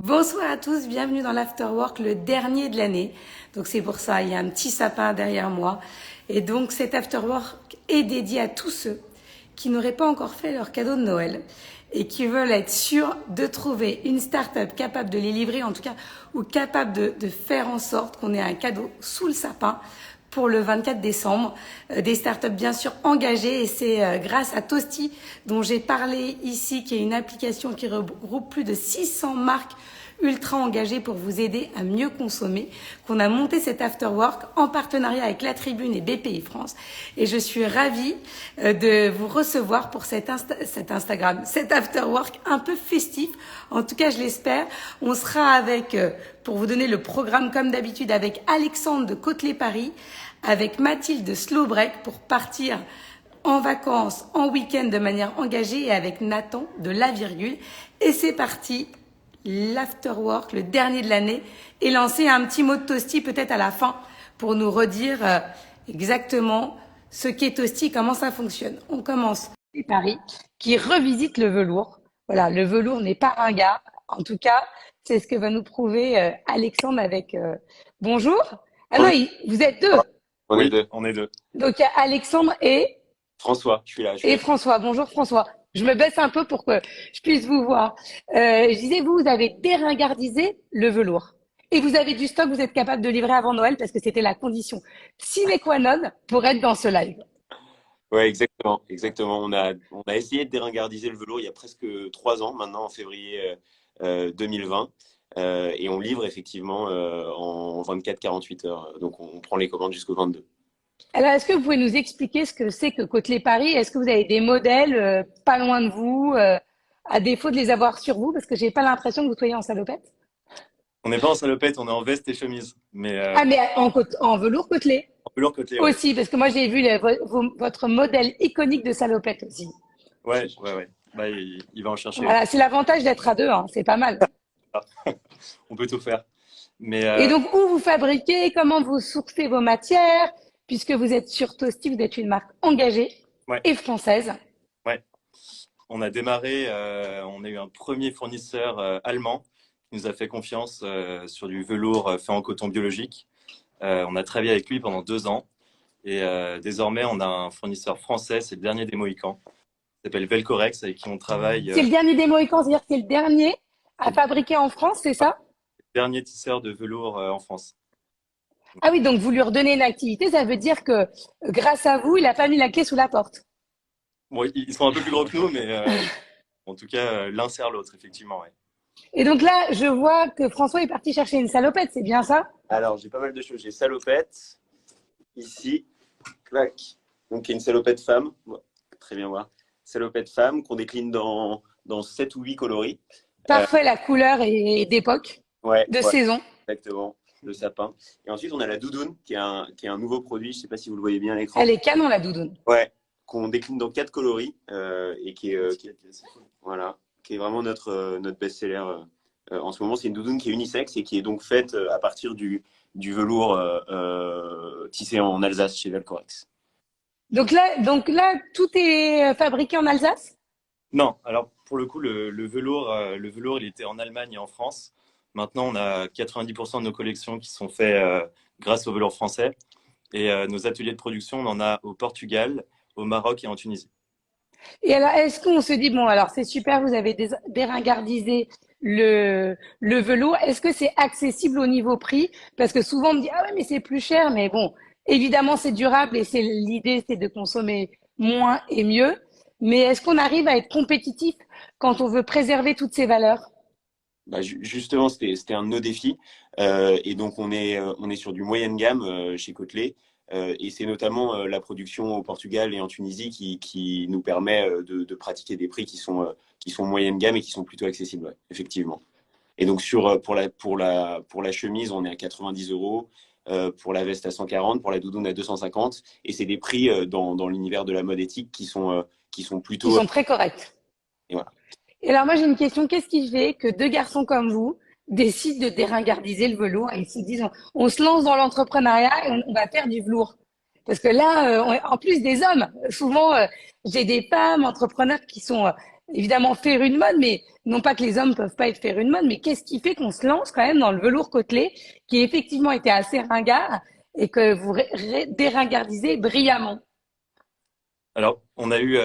Bonsoir à tous, bienvenue dans l'Afterwork, le dernier de l'année. Donc c'est pour ça, il y a un petit sapin derrière moi. Et donc cet Afterwork est dédié à tous ceux qui n'auraient pas encore fait leur cadeau de Noël et qui veulent être sûrs de trouver une start-up capable de les livrer, en tout cas, ou capable de faire en sorte qu'on ait un cadeau sous le sapin pour le 24 décembre. Des startups bien sûr engagées, et c'est grâce à Toasty dont j'ai parlé ici, qui est une application qui regroupe plus de 600 marques ultra engagées pour vous aider à mieux consommer, qu'on a monté cet Afterwork en partenariat avec La Tribune et BPI France. Et je suis ravie de vous recevoir pour cet Afterwork un peu festif. En tout cas, je l'espère. On sera avec, pour vous donner le programme comme d'habitude, avec Alexandre de Côtelet-Paris, avec Mathilde de Slow Break pour partir en vacances, en week-end de manière engagée, et avec Nathan de La Virgule. Et c'est parti, l'Afterwork, le dernier de l'année, et lancer un petit mot de Toasty peut-être à la fin pour nous redire exactement ce qu'est Toasty, comment ça fonctionne. On commence par Paris, qui revisite le velours. Voilà, le velours n'est pas ringard. En tout cas, c'est ce que va nous prouver Alexandre avec bonjour. Ah On non, est, vous êtes deux. on est Oui, deux. on est deux. Donc il y a Alexandre François, je suis là, je suis et là. François. Bonjour François. Je me baisse un peu pour que je puisse vous voir. Je disais, vous avez déringardisé le velours. Et vous avez du stock, vous êtes capable de livrer avant Noël parce que c'était la condition sine qua non pour être dans ce live. Ouais, exactement, exactement. On a essayé de déringardiser le velours il y a presque 3 ans maintenant, en février 2020. Et on livre effectivement en 24-48 heures. Donc on prend les commandes jusqu'au 22. Alors, est-ce que vous pouvez nous expliquer ce que c'est que Côtelet-Paris? Est-ce que vous avez des modèles pas loin de vous, à défaut de les avoir sur vous? Parce que j'ai pas l'impression que vous soyez en salopette. On n'est pas en salopette, on est en veste et chemise. Mais Ah, mais en velours côtelé. en velours côtelé, ouais. Aussi, parce que moi j'ai vu votre modèle iconique de salopette aussi. Ouais, ouais, ouais. Bah, il va en chercher une. Voilà, c'est l'avantage d'être à deux, hein, c'est pas mal. On peut tout faire. Mais Et donc, où vous fabriquez, comment vous sourcez vos matières, puisque vous êtes sur Toasty, vous êtes une marque engagée ouais, et française. ouais. On a démarré, on a eu un premier fournisseur allemand qui nous a fait confiance sur du velours fait en coton biologique. On a travaillé avec lui pendant 2 ans. Et désormais, on a un fournisseur français, c'est le dernier des Mohicans, qui s'appelle Velcorex, avec qui on travaille. C'est le dernier des Mohicans, c'est-à-dire que c'est le dernier à fabriquer en France, c'est ça? Dernier tisseur de velours en France. Ah oui, donc vous lui redonnez une activité, ça veut dire que grâce à vous, il a pas mis la clé sous la porte. Bon, ils sont un peu plus gros que nous, mais en tout cas, l'un sert l'autre, effectivement. Ouais. Et donc là, je vois que François est parti chercher une salopette, c'est bien ça? Alors j'ai pas mal de choses. J'ai salopette ici, clac. Donc il y a une salopette femme, ouais, très bien voir. Salopette femme qu'on décline dans 7 ou 8 coloris. Euh, Parfait, la couleur est d'époque, ouais, de ouais, saison. exactement. Le sapin. Et ensuite on a la doudoune qui est un nouveau produit. Je sais pas si vous le voyez bien à l'écran. Elle est canon, la doudoune. Ouais, qu'on décline dans 4 coloris et voilà, qui est vraiment notre best-seller en ce moment. C'est une doudoune qui est unisexe et qui est donc faite à partir du velours tissé en Alsace chez Velcorex. Donc là, tout est fabriqué en Alsace? Non, alors pour le coup, le velours, il était en Allemagne et en France. Maintenant, on a 90% de nos collections qui sont faites grâce au velours français. Et nos ateliers de production, on en a au Portugal, au Maroc et en Tunisie. Et alors, est-ce qu'on se dit, bon, alors c'est super, vous avez déringardisé le velours. Est-ce que c'est accessible au niveau prix? Parce que souvent on me dit, ah ouais, mais c'est plus cher. Mais bon, évidemment, c'est durable et c'est l'idée, c'est de consommer moins et mieux. Mais est-ce qu'on arrive à être compétitif quand on veut préserver toutes ces valeurs? Bah, justement, c'était un de nos défis. Et donc, on est sur du moyenne gamme chez Côtelet. Et c'est notamment la production au Portugal et en Tunisie qui nous permet de pratiquer des prix qui sont moyenne gamme et qui sont plutôt accessibles, ouais, effectivement. Et donc, pour la chemise, on est à 90 euros. Pour la veste à 140, pour la doudoune à 250. Et c'est des prix dans l'univers de la mode éthique qui sont Qui plutôt. sont très corrects. Et voilà. Et alors moi j'ai une question, qu'est-ce qui fait que deux garçons comme vous décident de déringardiser le velours et ils se disent on se lance dans l'entrepreneuriat et on va faire du velours? Parce que là, en plus des hommes, souvent j'ai des femmes entrepreneurs qui sont évidemment faire une mode, mais non pas que les hommes peuvent pas être faire une mode, mais qu'est-ce qui fait qu'on se lance quand même dans le velours côtelé, qui effectivement était assez ringard et que vous déringardisez brillamment? Alors, on a eu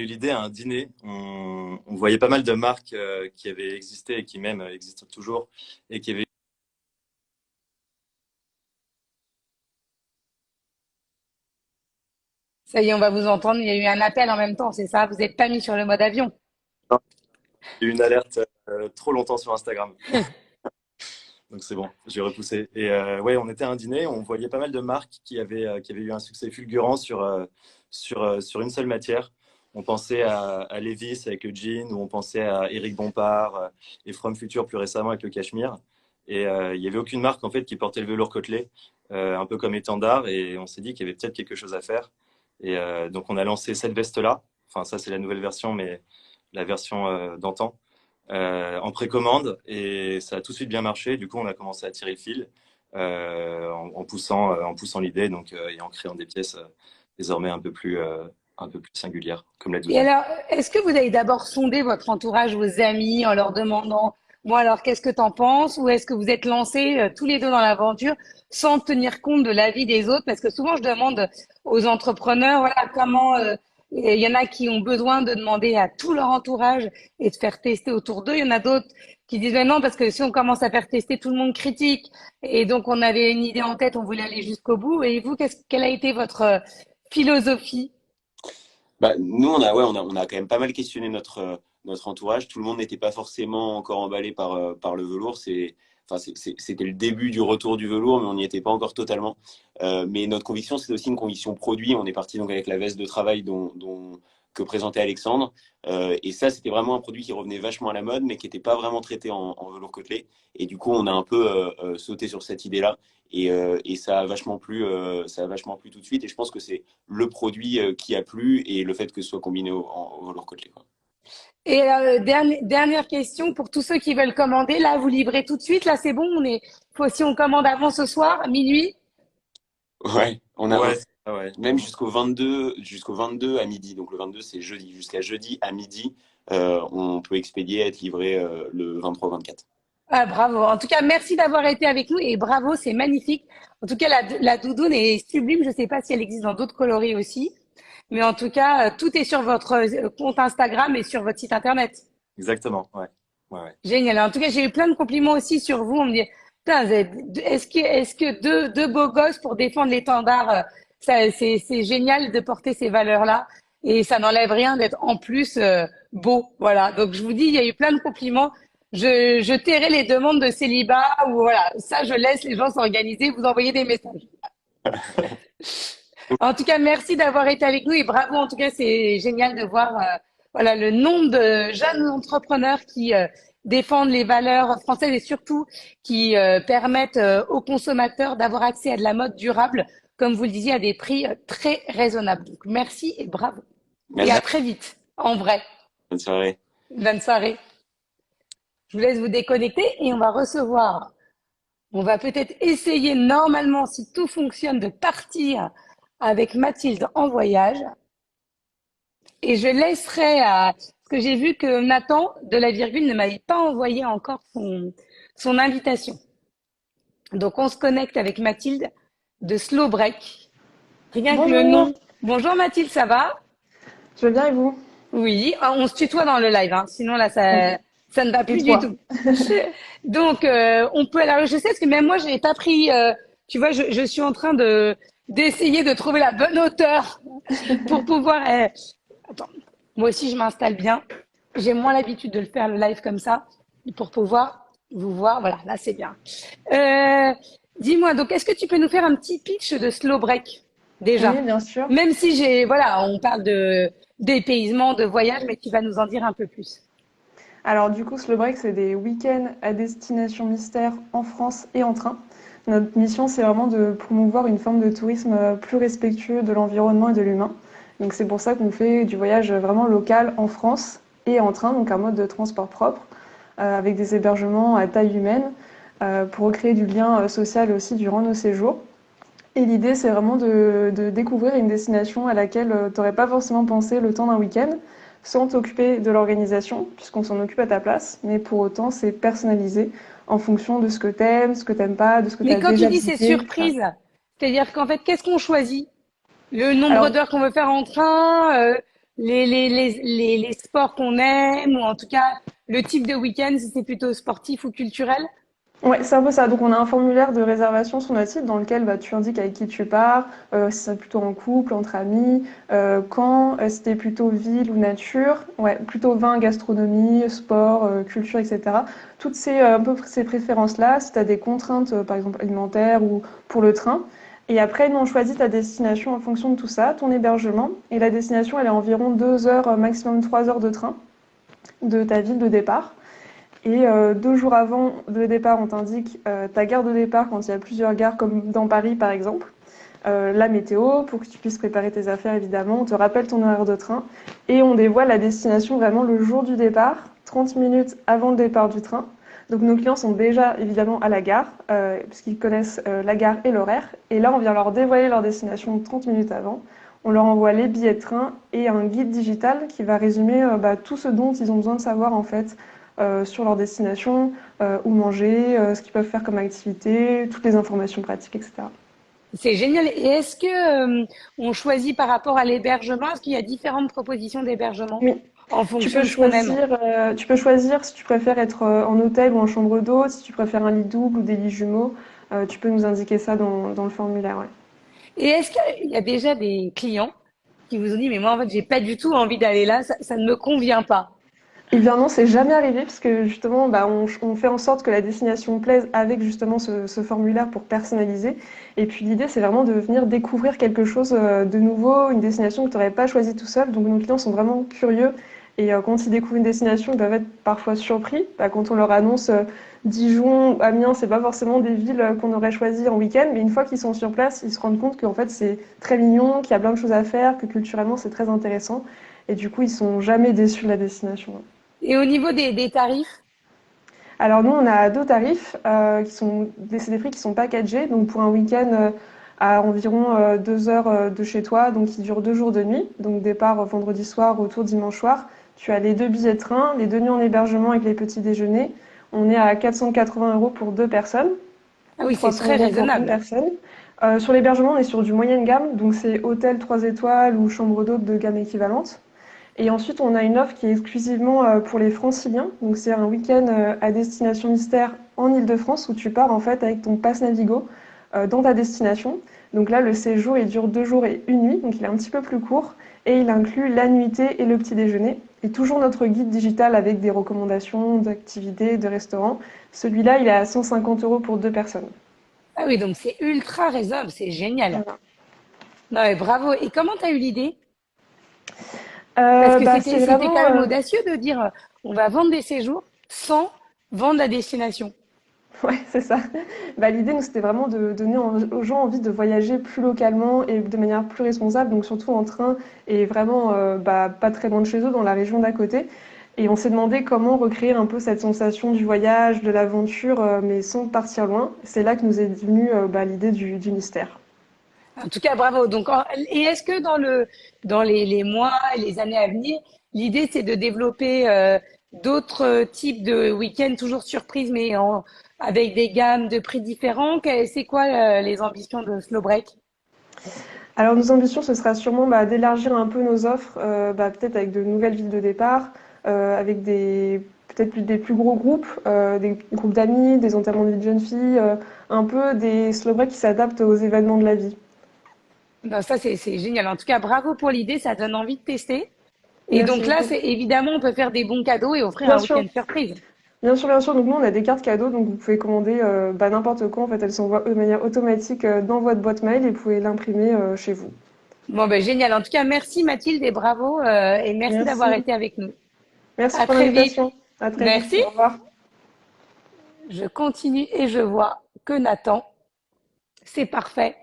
l'idée à un dîner. On voyait pas mal de marques qui avaient existé et qui même existent toujours et qui avaient. Ça y est, on va vous entendre. Il y a eu un appel en même temps, c'est ça? Vous n'êtes pas mis sur le mode avion. Eu une alerte trop longtemps sur Instagram. Donc c'est bon, j'ai repoussé. Et ouais, on était à un dîner, on voyait pas mal de marques qui avaient eu un succès fulgurant sur une seule matière. On pensait à Levi's avec le jean, ou on pensait à Eric Bompard et From Future plus récemment avec le cachemire. Et il n'y avait aucune marque en fait qui portait le velours côtelé, un peu comme étendard. Et on s'est dit qu'il y avait peut-être quelque chose à faire. Et donc on a lancé cette veste-là. Enfin ça c'est la nouvelle version, mais la version d'antan en précommande et ça a tout de suite bien marché. Du coup, on a commencé à tirer le fil en poussant l'idée donc, et en créant des pièces désormais un peu plus singulières, comme la Et douzaine. alors, est-ce que vous avez d'abord sondé votre entourage, vos amis, en leur demandant, moi alors, qu'est-ce que t'en penses? Ou est-ce que vous êtes lancés tous les deux dans l'aventure sans tenir compte de l'avis des autres? Parce que souvent, je demande aux entrepreneurs, voilà, comment, il y en a qui ont besoin de demander à tout leur entourage et de faire tester autour d'eux. Il y en a d'autres qui disent, ben non, parce que si on commence à faire tester, tout le monde critique. Et donc, on avait une idée en tête, on voulait aller jusqu'au bout. Et vous, quelle a été votre philosophie? Bah, nous, on a quand même pas mal questionné notre entourage. Tout le monde n'était pas forcément encore emballé par le velours. C'était le début du retour du velours, mais on n'y était pas encore totalement. Mais notre conviction, c'est aussi une conviction produit. On est parti donc avec la veste de travail que présentait Alexandre. Et ça, c'était vraiment un produit qui revenait vachement à la mode, mais qui n'était pas vraiment traité en velours côtelé. Et du coup, on a un peu sauté sur cette idée-là. Et ça a vachement plu tout de suite. Et je pense que c'est le produit qui a plu et le fait que ce soit combiné au velours côtelé, quoi. Et dernière question pour tous ceux qui veulent commander. Là, vous livrez tout de suite. Là, c'est bon. Si on commande avant ce soir, minuit. Ouais, on a Ouais, ouais. même jusqu'au 22 à midi. Donc le 22, c'est jeudi. Jusqu'à jeudi à midi, on peut expédier, être livré le 23-24. Ah, bravo. En tout cas, merci d'avoir été avec nous et bravo, c'est magnifique. En tout cas, la doudoune est sublime. Je ne sais pas si elle existe dans d'autres coloris aussi, mais en tout cas, tout est sur votre compte Instagram et sur votre site internet. Exactement, ouais. Ouais, ouais. Génial. En tout cas, j'ai eu plein de compliments aussi sur vous. On me dit, putain, est-ce que deux beaux gosses pour défendre l'étendard, c'est génial de porter ces valeurs-là et ça n'enlève rien d'être en plus beau. Voilà. Donc je vous dis, il y a eu plein de compliments. Je tairai les demandes de célibat ou voilà. Ça, je laisse les gens s'organiser. Vous envoyez des messages. En tout cas, merci d'avoir été avec nous et bravo. En tout cas, c'est génial de voir voilà le nombre de jeunes entrepreneurs qui défendent les valeurs françaises et surtout qui permettent aux consommateurs d'avoir accès à de la mode durable, comme vous le disiez, à des prix très raisonnables. Donc, merci et bravo. Et à Merci. très vite, en vrai. Bonne soirée. Bonne soirée. Je vous laisse vous déconnecter et on va peut-être essayer normalement, si tout fonctionne, de partir avec Mathilde en voyage. Et je laisserai à... Parce que j'ai vu que Nathan de la virgule ne m'avait pas envoyé encore son invitation. Donc on se connecte avec Mathilde de Slow Break. Rien que le Bonjour, nom. Bonjour Mathilde, ça va? je vais bien et vous? Oui, on se tutoie dans le live, hein. Sinon là Ok, ça ne va plus du dites-moi. tout. Donc on peut alors je sais parce que même moi j'ai pas pris tu vois je suis en train de d'essayer de trouver la bonne hauteur pour pouvoir attends, moi aussi je m'installe bien. J'ai moins l'habitude de le faire le live comme ça pour pouvoir vous voir. Voilà, là c'est bien. Euh, dis-moi donc est-ce que tu peux nous faire un petit pitch de Slow Break Oui, déjà? bien sûr. Même si voilà, on parle de dépaysement, de voyage, mais tu vas nous en dire un peu plus. Alors du coup, Slow Break, c'est des week-ends à destination mystère en France et en train. Notre mission, c'est vraiment de promouvoir une forme de tourisme plus respectueux de l'environnement et de l'humain. Donc c'est pour ça qu'on fait du voyage vraiment local en France et en train, donc un mode de transport propre, avec des hébergements à taille humaine, pour recréer du lien social aussi durant nos séjours. Et l'idée, c'est vraiment de découvrir une destination à laquelle tu n'aurais pas forcément pensé le temps d'un week-end. sans t'occuper de l'organisation, puisqu'on s'en occupe à ta place, mais pour autant, c'est personnalisé en fonction de ce que t'aimes pas, de ce que tu Mais as quand tu déjà dis c'est visité, etc. surprise, c'est-à-dire qu'en fait, qu'est-ce qu'on choisit? Le nombre Alors, d'heures qu'on veut faire en train, les sports qu'on aime, ou en tout cas le type de week-end, si c'est plutôt sportif ou culturel. ouais, c'est un peu ça. Donc, on a un formulaire de réservation sur notre site dans lequel bah, tu indiques avec qui tu pars, si c'est plutôt en couple, entre amis, quand, si t'es plutôt ville ou nature, ouais, plutôt vin, gastronomie, sport, culture, etc. Toutes un peu ces préférences-là, si tu as des contraintes, par exemple alimentaires ou pour le train. Et après, nous, on choisit ta destination en fonction de tout ça, ton hébergement. Et la destination, elle est environ 2 heures, maximum 3 heures de train de ta ville de départ. Et 2 jours avant le départ, on t'indique ta gare de départ quand il y a plusieurs gares, comme dans Paris par exemple. La météo, pour que tu puisses préparer tes affaires évidemment. On te rappelle ton horaire de train. Et on dévoile la destination vraiment le jour du départ, 30 minutes avant le départ du train. Donc nos clients sont déjà évidemment à la gare, puisqu'ils connaissent la gare et l'horaire. Et là, on vient leur dévoiler leur destination 30 minutes avant. On leur envoie les billets de train et un guide digital qui va résumer tout ce dont ils ont besoin de savoir en fait sur leur destination, où manger, ce qu'ils peuvent faire comme activité, toutes les informations pratiques, etc. C'est génial. Et est-ce que on choisit par rapport à l'hébergement? Est-ce qu'il y a différentes propositions d'hébergement Oui, en tu fonction peux de ce qu'on aime? choisir si tu préfères être en hôtel ou en chambre d'hôte, si tu préfères un lit double ou des lits jumeaux. Tu peux nous indiquer ça dans le formulaire. Ouais. Et est-ce qu'il y a déjà des clients qui vous ont dit, mais moi, en fait, j'ai pas du tout envie d'aller là, ça ne me convient pas. Eh bien non, c'est jamais arrivé parce que justement, bah, on fait en sorte que la destination plaise avec justement ce formulaire pour personnaliser. Et puis l'idée, c'est vraiment de venir découvrir quelque chose de nouveau, une destination que tu n'aurais pas choisie tout seul. Donc nos clients sont vraiment curieux et quand ils découvrent une destination, ils peuvent être parfois surpris. Bah, quand on leur annonce Dijon, Amiens, c'est pas forcément des villes qu'on aurait choisies en week-end, mais une fois qu'ils sont sur place, ils se rendent compte qu'en fait c'est très mignon, qu'il y a plein de choses à faire, que culturellement c'est très intéressant. Et du coup, ils sont jamais déçus de la destination. Et au niveau des tarifs, Alors nous, on a deux tarifs c'est des prix qui sont packagés. Donc pour un week-end à environ 2 heures de chez toi, donc qui dure 2 jours de nuit, donc départ vendredi soir, retour dimanche soir. Tu as les deux billets de train, les deux nuits en hébergement avec les petits déjeuners. On est à 480 € pour deux personnes, ah oui, c'est 300 très € pour une raisonnable. personne. Sur l'hébergement, on est sur du moyenne gamme, donc c'est hôtel 3 étoiles ou chambre d'hôte de gamme équivalente. Et ensuite, on a une offre qui est exclusivement pour les franciliens. Donc, c'est un week-end à destination mystère en Île-de-France où tu pars en fait avec ton pass Navigo dans ta destination. Donc là, le séjour, il dure 2 jours et une nuit, donc il est un petit peu plus court. Et il inclut la nuitée et le petit déjeuner. Et toujours notre guide digital avec des recommandations d'activités, de restaurants. Celui-là, il est à 150 € pour deux personnes. Ah oui, donc c'est ultra raisonnable, c'est génial. Voilà. Non, mais bravo. Et comment t'as eu l'idée? Parce que Bah, c'était, c'est c'était vraiment quand même audacieux de dire, on va vendre des séjours sans vendre la destination. Ouais, c'est ça. Bah, l'idée, nous, c'était vraiment de donner aux gens envie de voyager plus localement et de manière plus responsable, donc surtout en train et vraiment bah, pas très loin de chez eux, dans la région d'à côté. Et on s'est demandé comment recréer un peu cette sensation du voyage, de l'aventure, mais sans partir loin. C'est là que nous est venue bah, l'idée du mystère. En tout cas, bravo. Donc, et est-ce que dans les mois et les années à venir, l'idée c'est de développer d'autres types de week-ends toujours surprises, mais avec des gammes de prix différents? C'est quoi les ambitions de Slow Break? Alors nos ambitions, ce sera sûrement bah, d'élargir un peu nos offres, bah, peut-être avec de nouvelles villes de départ, avec peut-être des plus gros groupes, des groupes d'amis, des enterrements de vie de jeunes filles, un peu des slow breaks qui s'adaptent aux événements de la vie. Ben, ça, c'est génial. En tout cas, bravo pour l'idée. Ça donne envie de tester. Et Merci donc là, beaucoup. c'est évidemment, on peut faire des bons cadeaux et offrir Bien un sûr, week-end surprise. bien sûr, bien sûr. Donc nous, on a des cartes cadeaux, donc vous pouvez commander bah, n'importe quoi. En fait, elles s'envoient de manière automatique dans votre boîte mail et vous pouvez l'imprimer chez vous. Bon, ben, génial. En tout cas, merci Mathilde et bravo. Et merci d'avoir Merci. été avec nous. Merci À pour très vite. l'invitation. À très vite. Merci. Au revoir. Je continue et je vois que Nathan, c'est parfait.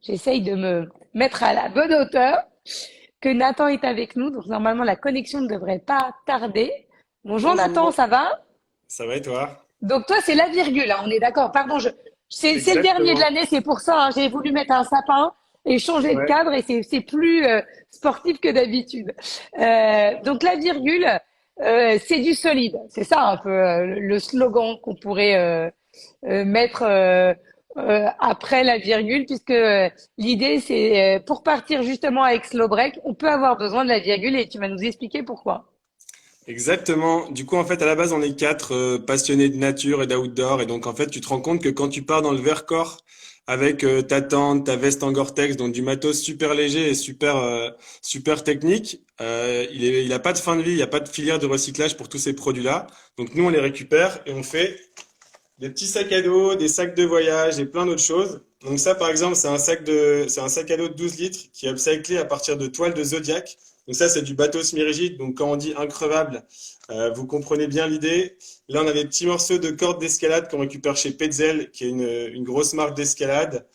J'essaye de me mettre à la bonne hauteur, que Nathan est avec nous. Donc, normalement, la connexion ne devrait pas tarder. Bonjour Nathan, Bonjour, ça va? ça va et toi? Donc, toi, c'est la virgule, hein, on est d'accord. Pardon, c'est le dernier de Exactement. l'année, c'est pour ça, hein, j'ai voulu mettre un sapin. et changer de Ouais. cadre et c'est plus sportif que d'habitude. Donc la virgule, c'est du solide. C'est ça un peu le slogan qu'on pourrait mettre après la virgule, puisque l'idée c'est pour partir justement avec Slow Break, on peut avoir besoin de la virgule et tu vas nous expliquer pourquoi. Exactement. Du coup, en fait, à la base, on est quatre passionnés de nature et d'outdoor. Et donc, en fait, tu te rends compte que quand tu pars dans le Vercors avec ta tente, ta veste en Gore-Tex, donc du matos super léger et super technique, il a pas de fin de vie, il n'y a pas de filière de recyclage pour tous ces produits-là. Donc, nous, on les récupère et on fait des petits sacs à dos, des sacs de voyage et plein d'autres choses. Donc ça, par exemple, c'est un sac à dos de 12 litres qui est upcyclé à partir de toiles de Zodiac. Donc ça, c'est du bateau semi-rigide. Donc quand on dit increvable, vous comprenez bien l'idée. Là, on a des petits morceaux de cordes d'escalade qu'on récupère chez Petzl, qui est une grosse marque d'escalade.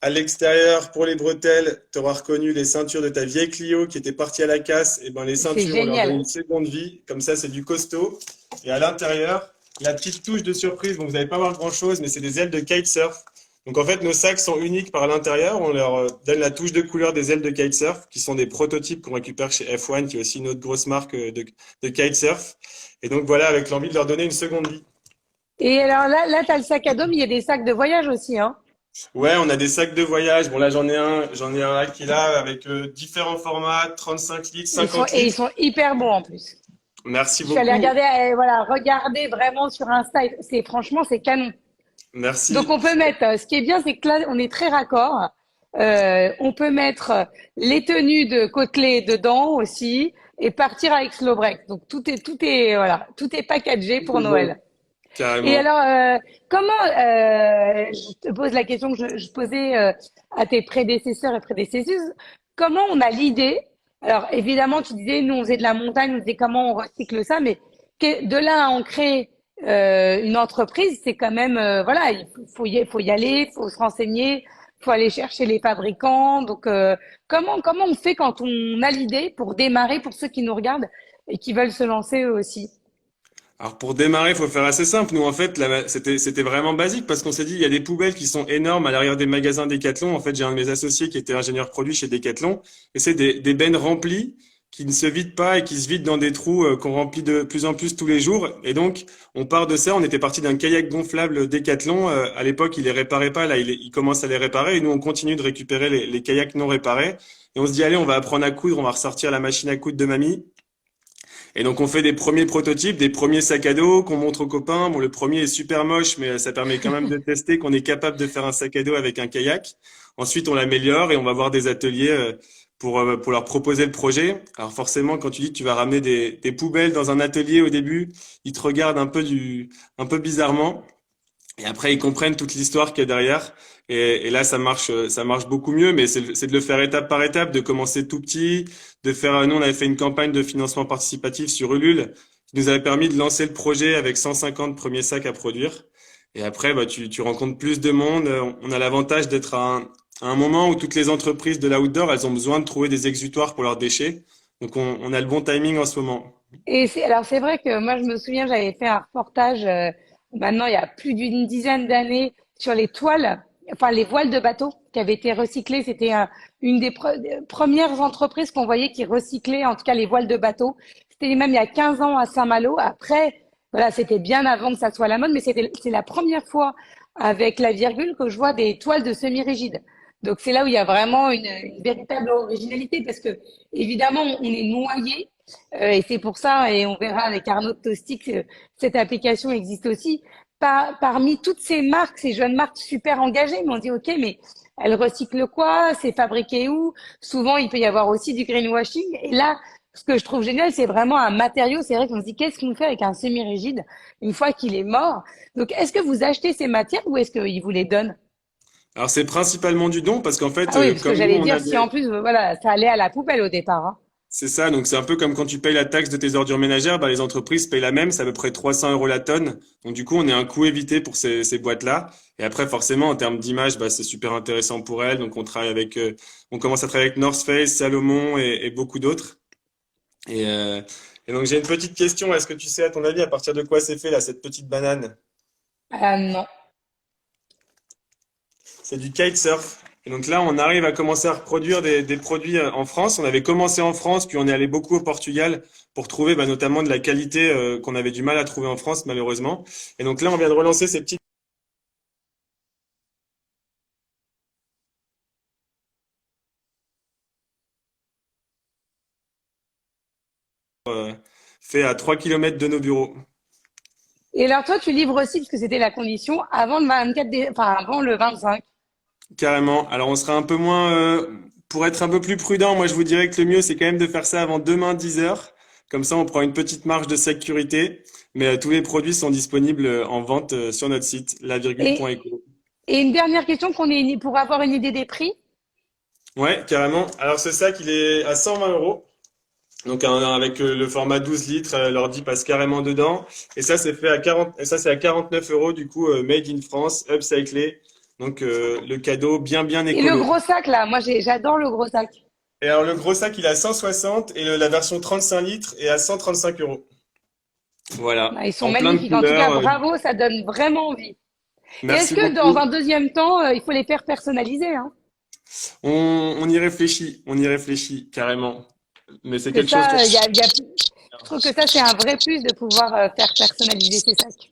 À l'extérieur, pour les bretelles, tu auras reconnu les ceintures de ta vieille Clio qui était partie à la casse. Et ben les C'est ceintures, on leur donne génial. une seconde vie. Comme ça, c'est du costaud. Et à l'intérieur, la petite touche de surprise, bon, vous n'allez pas voir grand-chose, mais c'est des ailes de kitesurf. Donc en fait, nos sacs sont uniques par l'intérieur. On leur donne la touche de couleur des ailes de kitesurf, qui sont des prototypes qu'on récupère chez F1, qui est aussi une autre grosse marque de kitesurf. Et donc voilà, avec l'envie de leur donner une seconde vie. Et alors là, tu as le sac à dos, mais il y a des sacs de voyage aussi, hein. Ouais, on a des sacs de voyage. Bon là, j'en ai un là qui est là avec différents formats, 35 litres, 50 Ils litres. sont hyper bons en plus. Merci Je suis allée beaucoup. regarder, voilà, regarder vraiment sur Insta. Franchement, c'est canon. Donc Merci. on peut mettre, ce qui est bien, c'est que là, on est très raccord. On peut mettre les tenues de côtelets dedans aussi et partir avec Slow Break. Donc voilà, tout est packagé Tout pour est bon. Noël. Et Carrément. alors, comment, je te pose la question que je posais à tes prédécesseurs et prédécesseuses, comment on a l'idée, alors évidemment tu disais, nous on faisait de la montagne, on disait comment on recycle ça, mais de là à en créer une entreprise, c'est quand même, voilà, faut y aller, faut se renseigner, faut aller chercher les fabricants. Donc, comment on fait quand on a l'idée pour démarrer, pour ceux qui nous regardent et qui veulent se lancer eux aussi? Alors pour démarrer, il faut faire assez simple. Nous, en fait, c'était vraiment basique parce qu'on s'est dit, il y a des poubelles qui sont énormes à l'arrière des magasins Decathlon. En fait, j'ai un de mes associés qui était ingénieur produit chez Decathlon et c'est des bennes remplies qui ne se vident pas et qui se vident dans des trous qu'on remplit de plus en plus tous les jours. Et donc, on part de ça. On était parti d'un kayak gonflable Decathlon. À l'époque, il les réparait pas. Là, il commence à les réparer et nous, on continue de récupérer les kayaks non réparés. Et on se dit, allez, on va apprendre à coudre. On va ressortir la machine à coudre de mamie. Et donc on fait des premiers prototypes, des premiers sacs à dos qu'on montre aux copains. Bon, le premier est super moche, mais ça permet quand même de tester qu'on est capable de faire un sac à dos avec un kayak. Ensuite, on l'améliore et on va voir des ateliers pour leur proposer le projet. Alors forcément, quand tu dis que tu vas ramener des poubelles dans un atelier au début, ils te regardent un peu bizarrement. Et après, ils comprennent toute l'histoire qu'il y a derrière. Et là, ça marche beaucoup mieux. Mais c'est de le faire étape par étape, de commencer tout petit, de faire. Nous, on avait fait une campagne de financement participatif sur Ulule, qui nous avait permis de lancer le projet avec 150 premiers sacs à produire. Et après, bah, tu rencontres plus de monde. On a l'avantage d'être à un moment où toutes les entreprises de l'outdoor, elles ont besoin de trouver des exutoires pour leurs déchets. Donc, on a le bon timing en ce moment. Et alors c'est vrai que moi je me souviens, j'avais fait un reportage maintenant il y a plus d'une dizaine d'années sur les toiles, enfin les voiles de bateau qui avaient été recyclées. C'était une des premières entreprises qu'on voyait qui recyclait en tout cas les voiles de bateau. C'était même il y a 15 ans à Saint-Malo. Après, voilà, c'était bien avant que ça soit la mode, mais c'est la première fois avec la virgule que je vois des toiles de semi-rigides. Donc c'est là où il y a vraiment une véritable originalité parce que évidemment on est noyé et c'est pour ça, et on verra avec Arnaud de Tostic, cette application existe aussi. Parmi toutes ces marques, ces jeunes marques super engagées, mais on dit, OK, mais elles recyclent quoi? C'est fabriqué où? Souvent, il peut y avoir aussi du greenwashing. Et là, ce que je trouve génial, c'est vraiment un matériau. C'est vrai qu'on se dit, qu'est-ce qu'on fait avec un semi-rigide une fois qu'il est mort? Donc, est-ce que vous achetez ces matières ou est-ce qu'ils vous les donnent? Alors, c'est principalement du don parce qu'en fait, Ah oui, parce que comme nous, j'allais on a dire, si en des, plus, voilà, ça allait à la poubelle au départ, hein. C'est ça, donc c'est un peu comme quand tu payes la taxe de tes ordures ménagères, bah, les entreprises payent la même, c'est à peu près 300 euros la tonne. Donc du coup, on est un coût évité pour ces boîtes-là. Et après, forcément, en termes d'image, bah, c'est super intéressant pour elles. Donc on commence à travailler avec North Face, Salomon et beaucoup d'autres. Et, euh, et donc j'ai une petite question. Est-ce que tu sais, à ton avis, à partir de quoi c'est fait là, cette petite banane? Ah non. C'est du kitesurf. Et donc là, on arrive à commencer à reproduire des produits en France. On avait commencé en France, puis on est allé beaucoup au Portugal pour trouver notamment de la qualité qu'on avait du mal à trouver en France, malheureusement. Et donc là, on vient de relancer ces petites faits à 3 kilomètres de nos bureaux. Et alors toi, tu livres aussi, parce que c'était la condition, avant le 24 enfin, avant le 25. Carrément. Alors, on sera un peu moins, pour être un peu plus prudent, moi, je vous dirais que le mieux, c'est quand même de faire ça avant demain 10 heures. Comme ça, on prend une petite marge de sécurité. Mais tous les produits sont disponibles en vente sur notre site, Et, lavirgule.eco. et une dernière question pour avoir une idée des prix. Ouais, carrément. Alors, ce sac, il est à 120 euros. Donc, avec le format 12 litres, l'ordi passe carrément dedans. Et ça, c'est fait à 40, et ça, c'est à 49 euros, du coup, made in France, upcyclé. Donc, le cadeau bien Et le écolo. gros sac, là, moi, j'adore le gros sac. Et alors, le gros sac, il est à 160 et la version 35 litres est à 135 euros. Voilà. Ils sont En plein de magnifiques. En tout cas, couleurs. bravo, ça donne vraiment envie. Et est-ce Merci que dans beaucoup. un deuxième temps, il faut les faire personnaliser, hein? On y réfléchit carrément. Mais c'est Que quelque chose qu'on... ça, je trouve que ça, c'est un vrai plus de pouvoir faire personnaliser ces sacs.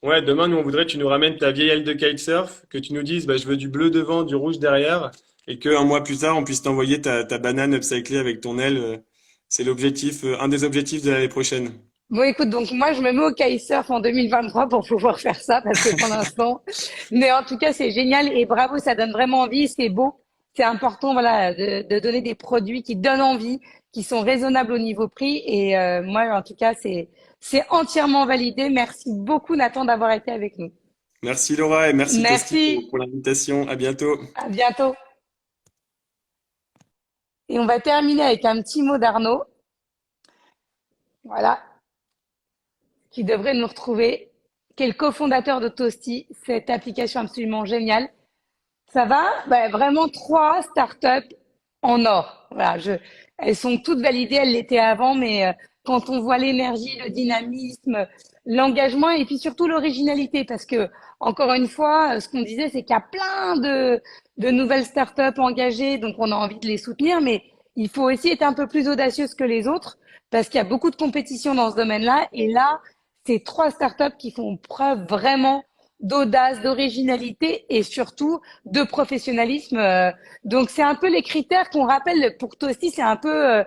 Ouais, demain, nous, on voudrait que tu nous ramènes ta vieille aile de kitesurf, que tu nous dises, je veux du bleu devant, du rouge derrière, et qu'un mois plus tard, on puisse t'envoyer ta banane upcyclée avec ton aile. C'est l'objectif, un des objectifs de l'année prochaine. Bon, écoute, donc moi, je me mets au kitesurf en 2023 pour pouvoir faire ça, parce que pour l'instant, mais en tout cas, c'est génial et bravo, ça donne vraiment envie, c'est beau. C'est important, voilà, de donner des produits qui donnent envie, qui sont raisonnables au niveau prix. Et moi, en tout cas, c'est entièrement validé. Merci beaucoup, Nathan, d'avoir été avec nous. Merci Laura et merci Tosti Merci, pour l'invitation. À bientôt. à bientôt. Et on va terminer avec un petit mot d'Arnaud, voilà, qui devrait nous retrouver, qui est le cofondateur de Toasty, cette application absolument géniale. Ça va? Vraiment trois startups en or. Voilà, elles sont toutes validées, elles l'étaient avant, mais quand on voit l'énergie, le dynamisme, l'engagement et puis surtout l'originalité, parce que encore une fois, ce qu'on disait, c'est qu'il y a plein de nouvelles startups engagées, donc on a envie de les soutenir, mais il faut aussi être un peu plus audacieuse que les autres, parce qu'il y a beaucoup de compétition dans ce domaine-là. Et là, c'est trois startups qui font preuve vraiment d'audace, d'originalité et surtout de professionnalisme. Donc c'est un peu les critères qu'on rappelle pour toi aussi. C'est un peu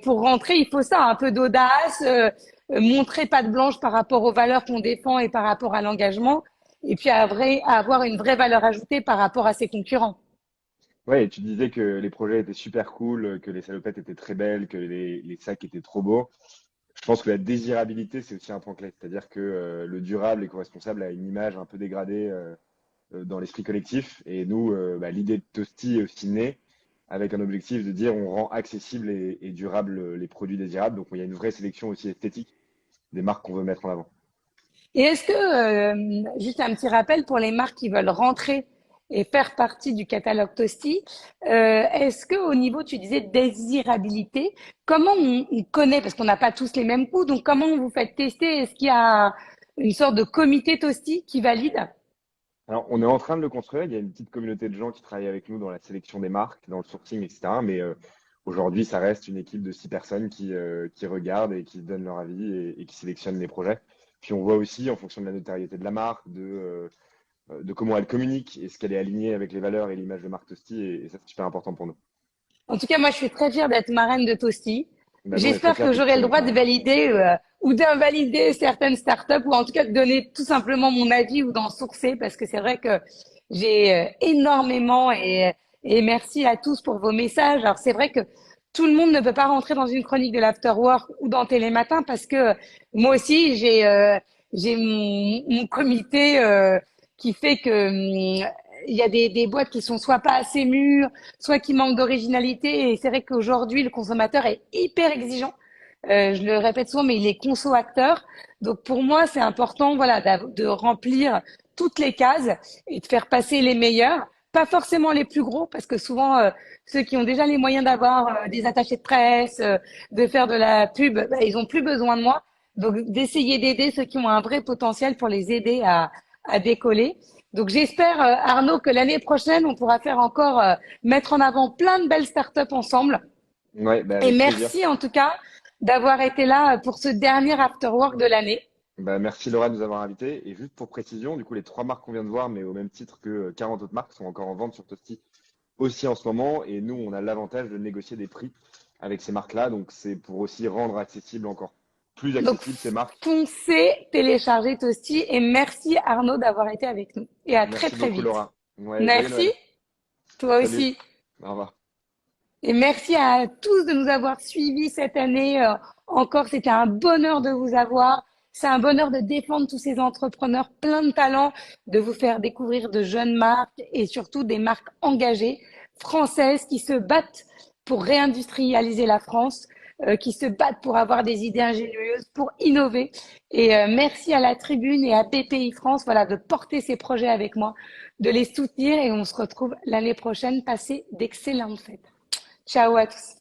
pour rentrer, il faut ça, un peu d'audace, montrer patte blanche par rapport aux valeurs qu'on défend et par rapport à l'engagement, et puis à avoir une vraie valeur ajoutée par rapport à ses concurrents. Ouais, et tu disais que les projets étaient super cool, que les salopettes étaient très belles, que les sacs étaient trop beaux. Je pense que la désirabilité, c'est aussi un point clé. C'est-à-dire que le durable est co-responsable à une image un peu dégradée dans l'esprit collectif. Et nous, l'idée de Toasty est aussi née avec un objectif de dire on rend accessible et durable les produits désirables. Donc il y a une vraie sélection aussi esthétique des marques qu'on veut mettre en avant. Et est-ce que, juste un petit rappel pour les marques qui veulent rentrer et faire partie du catalogue Toasty, est-ce que au niveau, tu disais, désirabilité, comment on connaît, parce qu'on n'a pas tous les mêmes goûts, donc comment vous faites tester? Est-ce qu'il y a une sorte de comité Toasty qui valide? Alors, on est en train de le construire. Il y a une petite communauté de gens qui travaillent avec nous dans la sélection des marques, dans le sourcing, etc. Mais aujourd'hui, ça reste une équipe de 6 personnes qui regardent et qui donnent leur avis et qui sélectionnent les projets. Puis on voit aussi, en fonction de la notoriété de la marque, de comment elle communique, est-ce qu'elle est alignée avec les valeurs et l'image de marque Toasty, et ça, c'est super important pour nous. En tout cas, moi, je suis très fière d'être marraine de Toasty. Ben, nous, on est très J'espère fiers que que tu j'aurai sois le notre droit de marraine. valider ou d'invalider certaines startups ou en tout cas de donner tout simplement mon avis ou d'en sourcer parce que c'est vrai que j'ai énormément et merci à tous pour vos messages. Alors c'est vrai que tout le monde ne peut pas rentrer dans une chronique de l'Afterwork ou dans Télématin parce que moi aussi j'ai mon comité qui fait que il y a des boîtes qui sont soit pas assez mûres, soit qui manquent d'originalité. Et c'est vrai qu'aujourd'hui, le consommateur est hyper exigeant. Je le répète souvent, mais il est conso-acteur. Donc pour moi, c'est important, voilà, de remplir toutes les cases et de faire passer les meilleurs. Pas forcément les plus gros, parce que souvent, ceux qui ont déjà les moyens d'avoir des attachés de presse, de faire de la pub, ils ont plus besoin de moi. Donc d'essayer d'aider ceux qui ont un vrai potentiel pour les aider à décoller. Donc j'espère, Arnaud, que l'année prochaine, on pourra faire encore mettre en avant plein de belles startups ensemble. Ouais, bah Et avec plaisir. merci en tout cas d'avoir été là pour ce dernier After Work de l'année. Bah, merci Laura de nous avoir invités. Et juste pour précision, du coup, les 3 marques qu'on vient de voir, mais au même titre que 40 autres marques, sont encore en vente sur Toasty aussi en ce moment. Et nous, on a l'avantage de négocier des prix avec ces marques-là. Donc, c'est pour aussi rendre accessible encore plus Donc accessible ces marques. foncez, téléchargez Toasty et merci Arnaud d'avoir été avec nous. Et à très Merci très beaucoup vite. Laura. Ouais, joyeux Merci, Noël. toi Salut. aussi. Au revoir. Et merci à tous de nous avoir suivis cette année. Encore, c'était un bonheur de vous avoir. C'est un bonheur de défendre tous ces entrepreneurs pleins de talent, de vous faire découvrir de jeunes marques et surtout des marques engagées, françaises qui se battent pour réindustrialiser la France, qui se battent pour avoir des idées ingénieuses, pour innover. Et merci à la Tribune et à BPI France, voilà, de porter ces projets avec moi, de les soutenir et on se retrouve l'année prochaine. Passez d'excellentes fêtes. Ciao à tous.